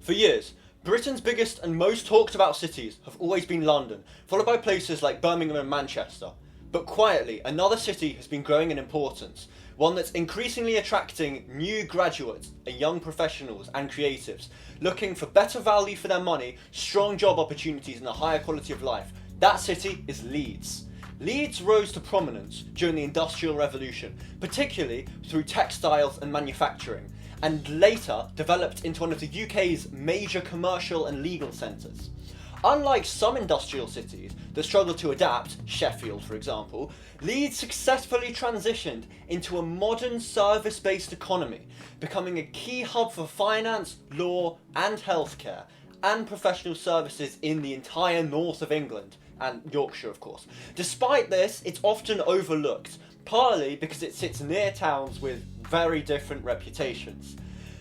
For years, Britain's biggest and most talked about cities have always been London, followed by places like Birmingham and Manchester. But quietly, another city has been growing in importance, one that's increasingly attracting new graduates and young professionals and creatives, looking for better value for their money, strong job opportunities and a higher quality of life. That city is Leeds. Leeds rose to prominence during the Industrial Revolution, particularly through textiles and manufacturing, and later developed into one of the UK's major commercial and legal centres. Unlike some industrial cities that struggle to adapt, Sheffield for example, Leeds successfully transitioned into a modern service-based economy, becoming a key hub for finance, law and healthcare, and professional services in the entire north of England, and Yorkshire of course. Despite this, it's often overlooked, partly because it sits near towns with very different reputations.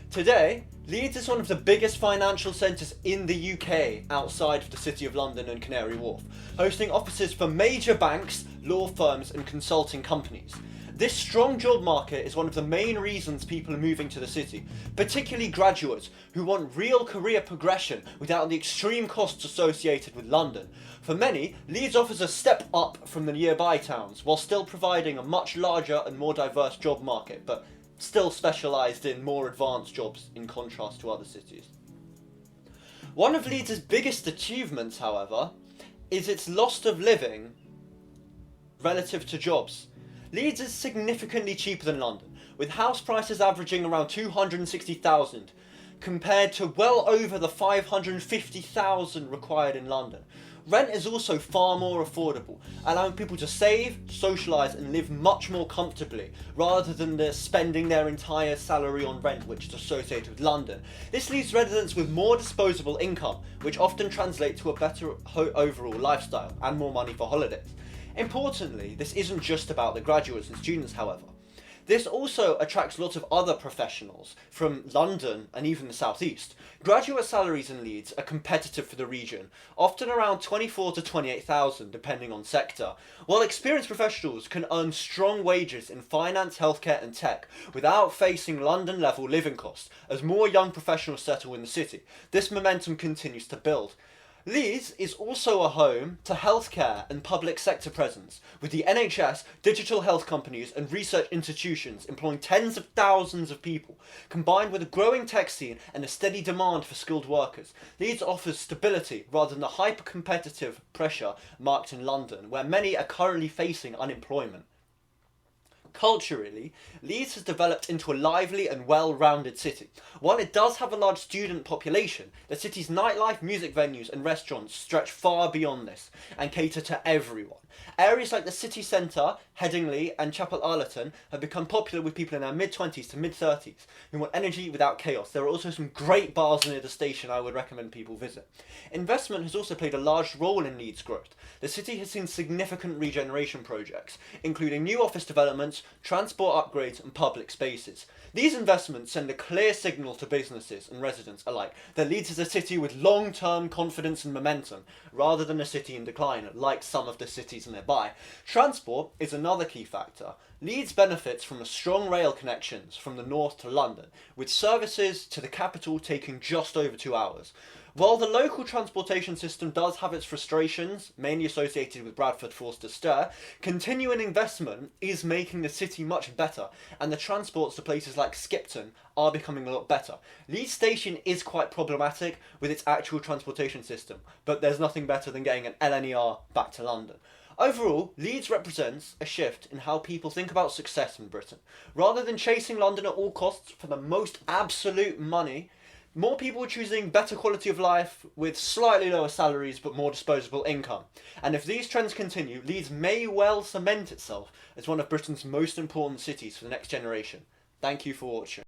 Today, Leeds is one of the biggest financial centres in the UK outside of the City of London and Canary Wharf, hosting offices for major banks, law firms and consulting companies. This strong job market is one of the main reasons people are moving to the city, particularly graduates who want real career progression without the extreme costs associated with London. For many, Leeds offers a step up from the nearby towns, while still providing a much larger and more diverse job market, but still specialised in more advanced jobs in contrast to other cities. One of Leeds' biggest achievements, however, is its cost of living relative to jobs. Leeds is significantly cheaper than London, with house prices averaging around 260,000, compared to well over the 550,000 required in London. Rent is also far more affordable, allowing people to save, socialise and live much more comfortably, rather than spending their entire salary on rent, which is associated with London. This leaves residents with more disposable income, which often translates to a better overall lifestyle and more money for holidays. Importantly, this isn't just about the graduates and students, however. This also attracts lots of other professionals from London and even the southeast. Graduate salaries in Leeds are competitive for the region, often around 24 to 28,000 depending on sector, while experienced professionals can earn strong wages in finance, healthcare and tech without facing London level living costs as more young professionals settle in the city. This momentum continues to build. Leeds is also a home to healthcare and public sector presence, with the NHS, digital health companies and research institutions employing tens of thousands of people, combined with a growing tech scene and a steady demand for skilled workers. Leeds offers stability rather than the hyper-competitive pressure marked in London, where many are currently facing unemployment. Culturally, Leeds has developed into a lively and well-rounded city. While it does have a large student population, the city's nightlife, music venues and restaurants stretch far beyond this and cater to everyone. Areas like the city centre, Headingley and Chapel Arlington have become popular with people in their mid-20s to mid-30s who want energy without chaos. There are also some great bars near the station I would recommend people visit. Investment has also played a large role in Leeds' growth. The city has seen significant regeneration projects, including new office developments, transport upgrades and public spaces. These investments send a clear signal to businesses and residents alike that Leeds is a city with long-term confidence and momentum, rather than a city in decline like some of the cities nearby. Transport is another key factor. Leeds benefits from a strong rail connections from the north to London, with services to the capital taking just over 2 hours. While the local transportation system does have its frustrations, mainly associated with Bradford Forster Stair, continuing investment is making the city much better, and the transports to places like Skipton are becoming a lot better. Leeds Station is quite problematic with its actual transportation system, but there's nothing better than getting an LNER back to London. Overall, Leeds represents a shift in how people think about success in Britain. Rather than chasing London at all costs for the most absolute money, more people are choosing better quality of life with slightly lower salaries but more disposable income. And if these trends continue, Leeds may well cement itself as one of Britain's most important cities for the next generation. Thank you for watching.